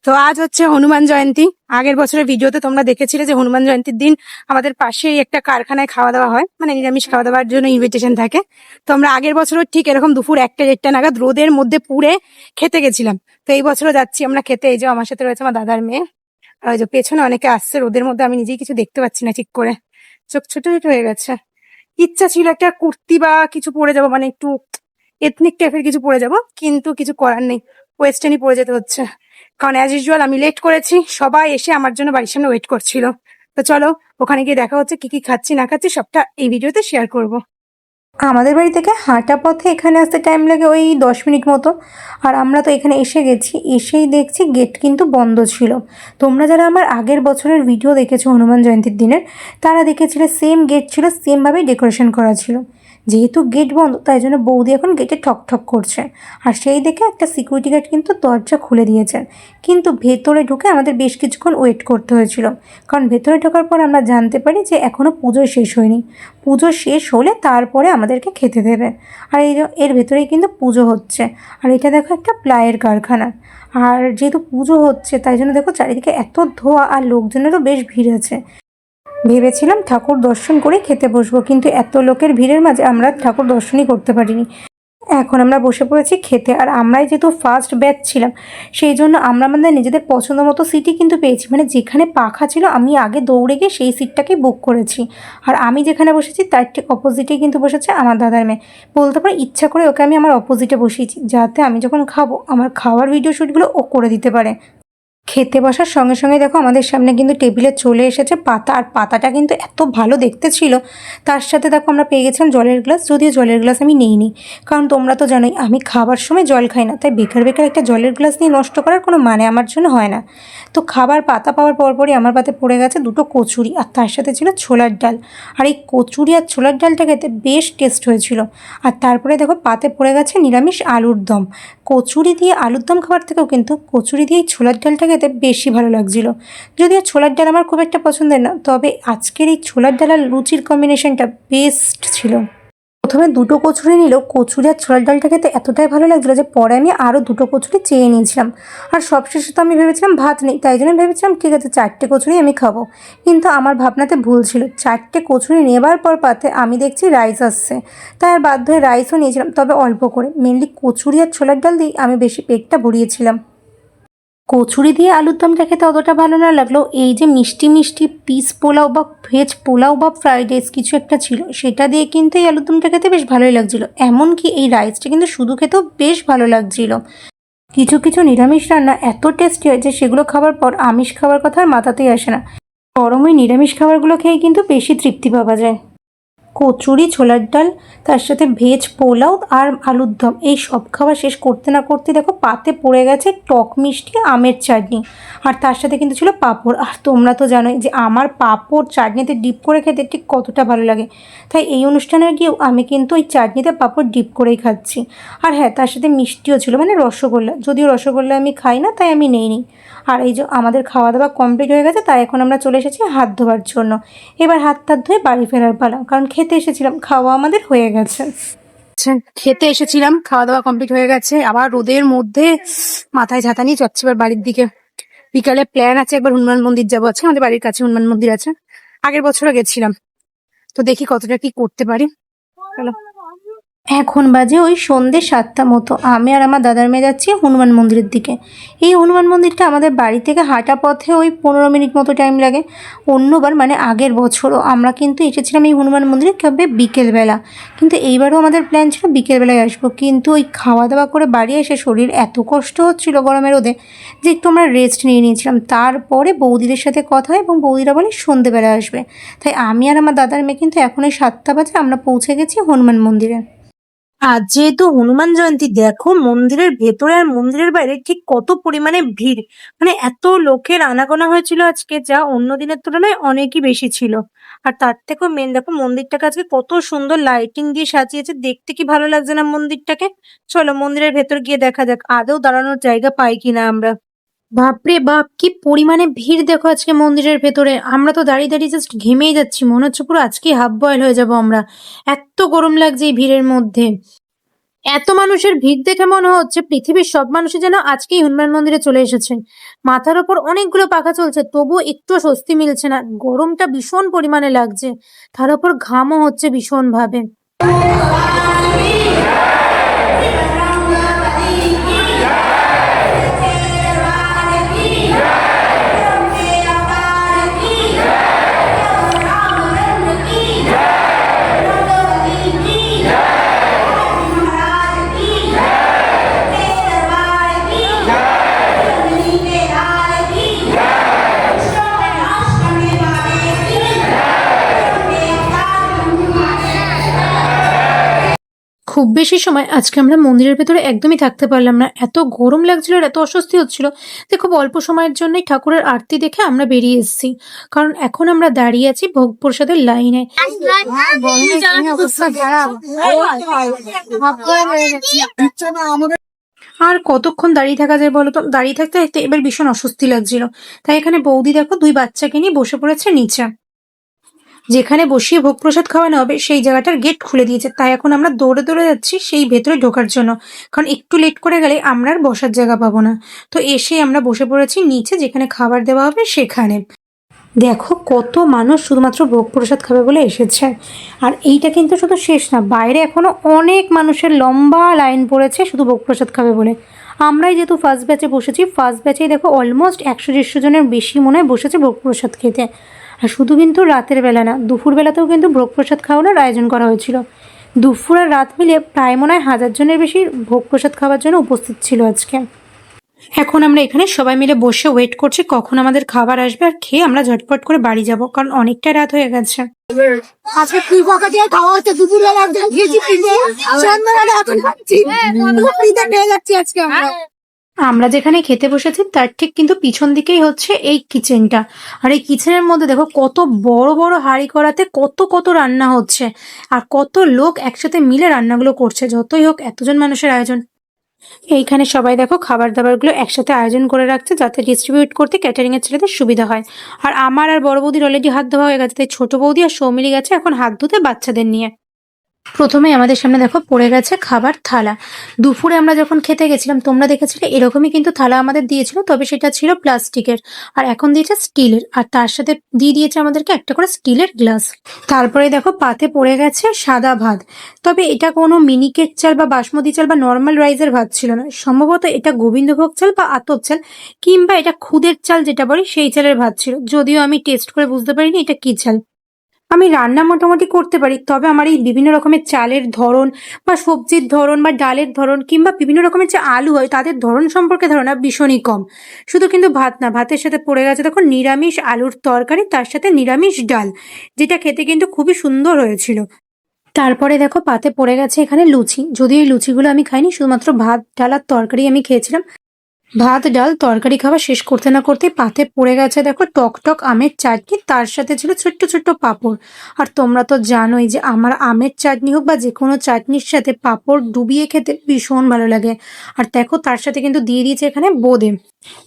তো আজ হচ্ছে হনুমান জয়ন্তী। আগের বছরের ভিডিওতে তোমরা দেখেছিলে যে হনুমান জয়ন্তীর দিন আমাদের পাশেই একটা কারখানায় খাওয়া দাওয়া হয়, মানে নিরামিষ খাওয়া দাওয়ার জন্য ইনভিটেশন থাকে। তো আমরা আগের বছরও ঠিক এরকম দুপুর 1টা 1টা নাগাদ রোদের মধ্যে পুড়ে খেতে গেছিলাম। তো এই বছরও যাচ্ছি আমরা খেতে। এই যে আমার সাথে রয়েছে আমার দাদার মেয়ে, আর ওই যে পেছনে অনেকে আসছে রোদের মধ্যে, আমি নিজেই কিছু দেখতে পাচ্ছি না ঠিক করে, চোখ ছোট ছোট হয়ে গেছে। ইচ্ছা ছিল একটা কুর্তি বা কিছু পরে যাবো, মানে একটু এথনিক টাইপের কিছু পরে যাব, কিন্তু কিছু করার নেই, ওয়েস্টার্নই পরে যেতে হচ্ছে। কারণ অ্যাজ ইউজুয়াল আমি লেট করেছি, সবাই এসে আমার জন্য বাড়ির সামনে ওয়েট করছিল। তো চলো ওখানে গিয়ে দেখা হচ্ছে, কি কি খাচ্ছি না খাচ্ছি সবটা এই ভিডিওতে শেয়ার করব। আমাদের বাড়ি থেকে হাঁটা পথে এখানে আসতে টাইম লাগে ওই 10 মিনিট মতো। আর আমরা তো এখানে এসে গেছি, এসেই দেখছি গেট কিন্তু বন্ধ ছিল। তোমরা যারা আমার আগের বছরের ভিডিও দেখেছো হনুমান জয়ন্তীর দিনের, তারা দেখেছিলে সেম গেট ছিল, সেমভাবেই ডেকোরেশন করা ছিল। যেহেতু গেট বন্ধ তাই জন্য বৌদি এখন গেটে ঠক ঠক করছে। আর সেই দেখে একটা সিকিউরিটি গার্ড কিন্তু দরজা খুলে দিয়েছেন। কিন্তু ভেতরে ঢুকে আমাদের বেশ কিছুক্ষণ ওয়েট করতে হয়েছিল, কারণ ভেতরে ঢোকার পর আমরা জানতে পারি যে এখনও পুজো শেষ হয়নি। পুজো শেষ হলে তারপরে আমাদেরকে খেতে দেবে। আর এর ভেতরেই কিন্তু পুজো হচ্ছে। আর এটা দেখো একটা প্লাইয়ের কারখানা। আর যেহেতু পুজো হচ্ছে তাই জন্য দেখো চারিদিকে এত ধোঁয়া, আর লোকজনেরও বেশ ভিড় আছে। ভেবেছিলাম ঠাকুর দর্শন করে খেতে বসবো, কিন্তু এত লোকের ভিড়ের মাঝে আমরা ঠাকুর দর্শনই করতে পারিনি। এখন আমরা বসে পড়েছি খেতে। আর আমরাই যেহেতু ফার্স্ট ব্যাচ ছিলাম, সেই জন্য আমরা আমাদের নিজেদের পছন্দ মতো সিটই কিন্তু পেয়েছি। মানে যেখানে পাখা ছিল আমি আগে দৌড়ে গিয়ে সেই সিটটাকেই বুক করেছি। আর আমি যেখানে বসেছি তার ঠিক অপোজিটেই কিন্তু বসেছে আমার দাদার মেয়ে। বলতে পারে ইচ্ছা করে ওকে আমি আমার অপোজিটে বসিয়েছি, যাতে আমি যখন খাবো আমার খাওয়ার ভিডিও শ্যুটগুলো ও করে দিতে পারে। খেতে বসার সঙ্গে সঙ্গে দেখো আমাদের সামনে কিন্তু টেবিলে চলে এসেছে পাতা। আর পাতাটা কিন্তু এত ভালো দেখতে ছিল। তার সাথে দেখো আমরা পেয়ে গেছিলাম জলের গ্লাস, যদিও জলের গ্লাস আমি নিইনি, কারণ তোমরা তো জানোই আমি খাবার সময় জল খাই না, তাই বেকার বেকার একটা জলের গ্লাস নিয়ে নষ্ট করার কোনো মানে আমার জন্য হয় না। তো খাবার পাতা পাওয়ার পরপরই আমার পাতে পড়ে গেছে দুটো কচুরি, আর তার সাথে ছিল ছোলার ডাল। আর এই কচুরি আর ছোলার ডালটা খেতে বেশ টেস্ট হয়েছিল। আর তারপরে দেখো পাতে পড়ে গেছে নিরামিষ আলুর দম। কচুরি দিয়ে আলুর দম খাবার থেকেও কিন্তু কচুরি দিয়ে ছোলার ডালটা খেতে বেশি ভালো লাগছিল। যদিও ছোলার ডাল আমার খুব একটা পছন্দের না, তবে আজকের এই ছোলার ডাল আর লুচির কম্বিনেশনটা বেস্ট ছিল। প্রথমে দুটো কচুরি নিলেও কচুরি আর ছোলার ডালটা খেতে এতটাই ভালো লাগছিলো যে পরে আমি আরও দুটো কচুরি চেয়ে নিয়েছিলাম। আর সবশেষে তো আমি ভেবেছিলাম ভাত নেই, তাই জন্য ভেবেছিলাম ঠিক আছে 4টে কচুরি আমি খাবো। কিন্তু আমার ভাবনাতে ভুল ছিল, 4টে কচুরি নেবার পর পাতে আমি দেখছি রাইস আসছে। তাই আর বাধ্য হয়ে রাইসও নিয়েছিলাম, তবে অল্প করে। মেনলি কচুরি আর ছোলার ডাল দিয়ে আমি বেশি পেটটা ভরিয়েছিলাম। কচুরি দিয়ে আলুর দমটা খেতে অতটা ভালো না লাগলেও এই যে মিষ্টি মিষ্টি পিস পোলাও বা ভেজ পোলাও বা ফ্রাইড রাইস কিছু একটা ছিল, সেটা দিয়ে কিন্তু এই আলুর দমটা খেতে বেশ ভালোই লাগছিল। এমনকি এই রাইসটা কিন্তু শুধু খেতেও বেশ ভালো লাগছিল। কিছু কিছু নিরামিষ রান্না এত টেস্টি হয় যে সেগুলো খাবার পর আমিষ খাবার কথা আর মাথাতেই আসে না। গরম ওই নিরামিষ খাবারগুলো খেয়ে কিন্তু বেশি তৃপ্তি পাওয়া যায়। কচুরি, ছোলার ডাল, তার সাথে ভেজ পোলাও আর আলুর দম, এই সব খাওয়া শেষ করতে না করতে দেখো পাতে পড়ে গেছে টক মিষ্টি আমের চাটনি। আর তার সাথে কিন্তু ছিল পাঁপড়। আর তোমরা তো জানোই যে আমার পাঁপড় চাটনিতে ডিপ করে খেতে ঠিক কতটা ভালো লাগে। তাই এই অনুষ্ঠানে গিয়েও আমি কিন্তু ওই চাটনিতে পাঁপড় ডিপ করেই খাচ্ছি। আর হ্যাঁ, তার সাথে মিষ্টিও ছিল, মানে রসগোল্লা। যদিও রসগোল্লা আমি খাই না, তাই আমি নেইনি। আর এই যে আমাদের খাওয়া দাওয়া কমপ্লিট হয়ে গেছে, তাই এখন আমরা চলে এসেছি হাত ধোয়ার জন্য। এবার হাত টাত ধুয়ে বাড়ি ফেরার পালা, কারণ খেতে এসেছিলাম, খাওয়া আমাদের হয়ে গেছে। খেতে এসেছিলাম, খাওয়া দাওয়া কমপ্লিট হয়ে গেছে, আবার রোদের মধ্যে মাথায় ছাতা নিয়ে যাচ্ছি এবার বাড়ির দিকে। বিকালে প্ল্যান আছে, একবার হনুমান মন্দির যাবো। আছে আমাদের বাড়ির কাছে হনুমান মন্দির আছে, আগের বছরও গেছিলাম। তো দেখি কতটা কি করতে পারি। চলো। এখন বাজে ওই সন্ধ্যে 7টা মতো। আমি আর আমার দাদার মেয়ে যাচ্ছি হনুমান মন্দিরের দিকে। এই হনুমান মন্দিরটা আমাদের বাড়ি থেকে হাঁটা পথে ওই 15 মিনিট মতো টাইম লাগে। অন্যবার মানে আগের বছরও আমরা কিন্তু এসেছিলাম এই হনুমান মন্দিরে কবে বিকেলবেলা, কিন্তু এইবারও আমাদের প্ল্যান ছিল বিকেলবেলায় আসবো। কিন্তু ওই খাওয়া দাওয়া করে বাড়ি এসে শরীর এত কষ্ট হচ্ছিল গরমের রোদে যে একটু আমরা রেস্ট নিয়ে নিয়েছিলাম। তারপরে বৌদিদের সাথে কথা হয় এবং বৌদিরা বলে সন্ধ্যেবেলা আসবে। তাই আমি আর আমার দাদার মেয়ে কিন্তু এখন ওই 7টা বাজে আমরা পৌঁছে গেছি হনুমান মন্দিরে। আজ যেহেতু হনুমান জয়ন্তী, দেখো মন্দিরের ভেতরে আর মন্দিরের বাইরে ঠিক কত পরিমাণে ভিড়। মানে এত লোকের আনাগোনা হয়েছিল আজকে, যা অন্য দিনের তুলনায় অনেকই বেশি ছিল। আর তার থেকেও মেন দেখো মন্দিরটাকে আজকে কত সুন্দর লাইটিং দিয়ে সাজিয়েছে, দেখতে কি ভালো লাগছে না মন্দিরটাকে। চলো মন্দিরের ভেতর গিয়ে দেখা যাক আদৌ দাঁড়ানোর জায়গা পাই কিনা আমরা। বাপরে বাপ, কি পরিমাণে ভিড় দেখো আজকে মন্দিরের ভেতরে। আমরা তো দাঁড়িয়ে দাঁড়িয়ে জাস্ট ঘেমেই যাচ্ছি, মনে হচ্ছে পুরো আজকে হাফ বয়েল হয়ে যাবো আমরা, এত গরম লাগছে এই ভিড়ের মধ্যে। এত মানুষের ভিড় দেখে মনে হচ্ছে পৃথিবীর সব মানুষই যেন আজকেই হনুমান মন্দিরে চলে এসেছে। মাথার ওপর অনেকগুলো পাখা চলছে, তবুও একটু স্বস্তি মিলছে না। গরমটা ভীষণ পরিমাণে লাগছে, তার উপর ঘামও হচ্ছে ভীষণ ভাবে। খুব বেশি সময় আজকে আমরা মন্দিরের ভেতরে একদমই থাকতে পারলাম না, এত গরম লাগছিল আর এত অস্বস্তি হচ্ছিল যে খুব অল্প সময়ের জন্যই ঠাকুরের আরতি দেখে আমরা বেরিয়ে এসেছি। কারণ এখন আমরা দাঁড়িয়ে আছি ভোগ প্রসাদের লাইনে। আর কতক্ষণ দাঁড়িয়ে থাকা যায় বলতো? দাঁড়িয়ে থাকতে থাকতে এবার ভীষণ অস্বস্তি লাগছিল। তাই এখানে বৌদি দেখো দুই বাচ্চাকে নিয়ে বসে পড়েছে নিচে। যেখানে বসিয়ে ভোগ প্রসাদ খাওয়ানো হবে সেই জায়গাটার গেট খুলে দিয়েছে, তাই এখন আমরা দৌড়ে দৌড়ে যাচ্ছি সেই ভেতরে ঢোকার জন্য। কারণ একটু লেট করে গেলে আমরা আর বসার জায়গা পাবো না। তো এসে আমরা বসে পড়েছি নিচে, যেখানে খাবার দেওয়া হবে সেখানে। দেখো কত মানুষ শুধুমাত্র ভোগ প্রসাদ খাবে বলে এসেছে। আর এইটা কিন্তু শুধু শেষ না, বাইরে এখনো অনেক মানুষের লম্বা লাইন পড়েছে শুধু ভোগ প্রসাদ খাবে বলে। আমরাই যেহেতু ফার্স্ট ব্যাচে বসেছি, ফার্স্ট ব্যাচেই দেখো অলমোস্ট 100-150 জনের বেশি মনে হয় বসেছে ভোগ প্রসাদ খেতে। আর শুধু কিন্তু রাতের বেলা না, দুপুর বেলাতেও কিন্তু ভোগ প্রসাদ খাওয়ানোর আয়োজন করা হয়েছিল। দুপুর আর রাত মিলিয়ে প্রায় মনে হয় 1000 জনের বেশি ভোগ প্রসাদ খাওয়ার জন্য উপস্থিত ছিল আজকে। এখন আমরা এখানে সবাই মিলে বসে ওয়েট করছি কখন আমাদের খাবার আসবে, আর খেয়ে আমরা ঝটপট করে বাড়ি যাব, কারণ অনেকটা রাত হয়ে গেছে। আজকে ফ্রি বকা দিয়ে খাওয়া হচ্ছে, দুপুরবেলা একদম খেয়েছি ফ্রিতে, সন্ধ্যাবেলা এখন খাচ্ছি, ফ্রিতে পেয়ে যাচ্ছি আজকে আমরা। আমরা যেখানে খেতে বসেছি তার ঠিক কিন্তু পিছন দিকেই হচ্ছে এই কিচেনটা। আর এই কিচেনের মধ্যে দেখো কত বড় বড় হাঁড়ি করাতে কত কত রান্না হচ্ছে, আর কত লোক একসাথে মিলে রান্নাগুলো করছে। যতই হোক এতজন মানুষের আয়োজন, এইখানে সবাই দেখো খাবার দাবারগুলো একসাথে আয়োজন করে রাখছে যাতে ডিস্ট্রিবিউট করতে ক্যাটারিং এর ছেলেদের সুবিধা হয়। আর আমার আর বড় বৌদির অলরেডি হাত ধোয়া হয়ে গেছে, তাই ছোট বৌদি আর সৌমিলি গেছে এখন হাত ধুতে বাচ্চাদের নিয়ে। প্রথমে আমাদের সামনে দেখো পড়ে গেছে খাবার থালা। দুপুরে আমরা যখন খেতে গেছিলাম তোমরা দেখেছিলে এরকমই কিন্তু থালা আমাদের দিয়েছিল, তবে সেটা ছিল প্লাস্টিকের, আর এখন দিয়েছে স্টিলের, আর তার সাথে দিয়ে দিয়েছে আমাদেরকে একটা করে স্টিলের গ্লাস। তারপরে দেখো পাতে পড়ে গেছে সাদা ভাত, তবে এটা কোনো মিনিকেট চাল বা বাসমতি চাল বা নর্মাল রাইসের ভাত ছিল না, সম্ভবত এটা গোবিন্দভোগ চাল বা আতপ চাল, কিংবা এটা খুদের চাল যেটা বলি সেই চালের ভাত ছিল। যদিও আমি টেস্ট করে বুঝতে পারিনি এটা কি চাল। আমি রান্না মোটামুটি করতে পারি, তবে আমার এই বিভিন্ন রকমের চালের ধরন বা সবজির ধরন বা ডালের ধরন কিংবা বিভিন্ন রকমের যে আলু হয় তাদের ধরন সম্পর্কে ধারণা ভীষণই কম। শুধু কিন্তু ভাত না, ভাতের সাথে পড়ে গেছে দেখো নিরামিষ আলুর তরকারি, তার সাথে নিরামিষ ডাল, যেটা খেতে কিন্তু খুবই সুন্দর হয়েছিল। তারপরে দেখো পাতে পড়ে গেছে এখানে লুচি, যদিও এই লুচিগুলো আমি খাইনি, শুধুমাত্র ভাত ডাল আর তরকারি আমি খেয়েছিলাম। ভাত ডাল তরকারি খাওয়া শেষ করতে না করতে পাতে পড়ে গেছে দেখো টক টক আমের চাটনি, তার সাথে ছিল ছোট্ট ছোট্ট পাঁপড়। আর তোমরা তো জানোই যে আমার আমের চাটনি হোক বা যে কোনো চাটনির সাথে পাঁপড় ডুবিয়ে খেতে ভীষণ ভালো লাগে। আর দেখো তার সাথে কিন্তু দিয়ে দিয়েছে এখানে বোঁদে।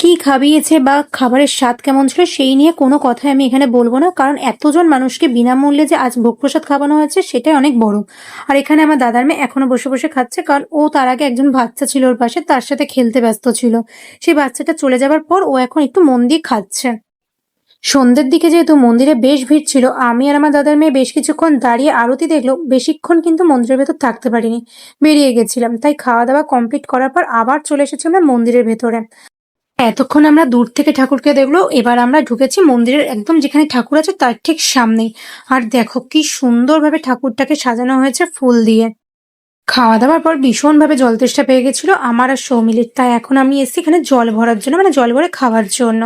কি খাবিয়েছে বা খাবারের স্বাদ কেমন ছিল সেই নিয়ে কোনো কথাই আমি এখানে বলবো না, কারণ এতজন মানুষকে বিনামূল্যে যে আজ ভোগ প্রসাদ খাওয়ানো হয়েছে সেটাই অনেক বড়। আর এখানে আমার দাদার মেয়ে এখনো বসে বসে খাচ্ছে, কারণ ও তার আগে একজন বাচ্চা ছিল ওর পাশে, তার সাথে খেলতে ব্যস্ত ছিল। সেই বাচ্চাটা চলে যাবার পর ও এখন একটু মন দিয়ে খাচ্ছে। সন্ধ্যের দিকে যেহেতু মন্দিরে বেশ ভিড় ছিল, আমি আর আমার দাদার মেয়ে বেশ কিছুক্ষণ দাঁড়িয়ে আরতি দেখলো, বেশিক্ষণ কিন্তু মন্দিরের ভেতর থাকতে পারিনি, বেরিয়ে গেছিলাম। তাই খাওয়া দাওয়া কমপ্লিট করার পর আবার চলে এসেছি আমরা মন্দিরের ভেতরে। এতক্ষণ আমরা দূর থেকে ঠাকুরকে দেখলো, এবার আমরা ঢুকেছি মন্দিরের একদম যেখানে ঠাকুর আছে তার ঠিক সামনেই। আর দেখো কি সুন্দরভাবে ঠাকুরটাকে সাজানো হয়েছে ফুল দিয়ে। খাওয়া দাওয়ার পর ভীষণভাবে জল তেষ্টা পেয়ে গেছিল আমার আর সৌমিলির, তাই এখন আমি এসেছি এখানে জল ভরার জন্য, মানে জল ভরে খাওয়ার জন্য।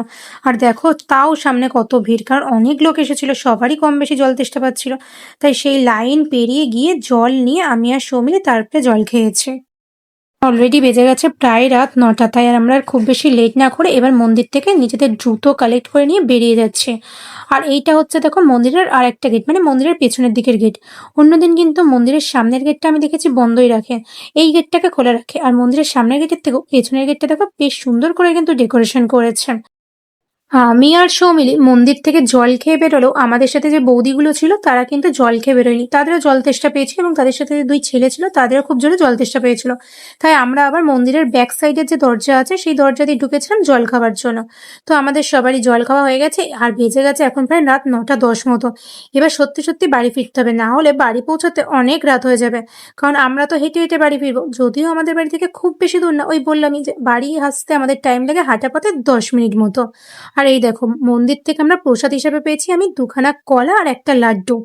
আর দেখো তাও সামনে কত ভিড়, কারণ অনেক লোক এসেছিল, সবারই কম বেশি জল তেষ্টা পাচ্ছিল। তাই সেই লাইন পেরিয়ে গিয়ে জল নিয়ে আমি আর সৌমিলি তারপরে জল খেয়েছি। অলরেডি বেজে গেছে প্রায় রাত 9টা, তাই আর আমরা আর খুব বেশি লেট না করে এবার মন্দির থেকে নিজেদের জুতো কালেক্ট করে নিয়ে বেরিয়ে যাচ্ছে। আর এইটা হচ্ছে দেখো মন্দিরের আর একটা গেট, মানে মন্দিরের পেছনের দিকের গেট। অন্যদিন কিন্তু মন্দিরের সামনের গেটটা আমি দেখেছি বন্ধই রাখে, এই গেটটাকে খোলা রাখে। আর মন্দিরের সামনের গেটের থেকেও পেছনের গেটটা দেখো বেশ সুন্দর করে কিন্তু ডেকোরেশন করেছে। আমি আর সৌমিলি মন্দির থেকে জল খেয়ে বেরোলেও আমাদের সাথে যে বৌদিগুলো ছিল তারা কিন্তু জল খেয়ে বেরোয়নি, তাদেরও জল তেষ্টা পেয়েছিল এবং তাদের সাথে যে দুই ছেলে ছিল তাদেরও খুব জোরে জল তেষ্টা পেয়েছিল। তাই আমরা আবার মন্দিরের ব্যাক সাইডের যে দরজা আছে সেই দরজা দিয়ে ঢুকেছিলাম জল খাওয়ার জন্য। তো আমাদের সবারই জল খাওয়া হয়ে গেছে আর বেজে গেছে এখন প্রায় রাত 9টা 10 মতো। এবার সত্যি সত্যি বাড়ি ফিরতে হবে, না হলে বাড়ি পৌঁছাতে অনেক রাত হয়ে যাবে, কারণ আমরা তো হেঁটে হেঁটে বাড়ি ফিরবো। যদিও আমাদের বাড়ি থেকে খুব বেশি দূর না, ওই বললামই যে বাড়ি আসতে আমাদের টাইম লাগে হাঁটা পথে 10 মিনিট মতো। আর এই দেখো মন্দির থেকে আমরা প্রসাদ হিসাবে পেয়েছি আমি 2খানা কলা আর একটা লাড্ডু।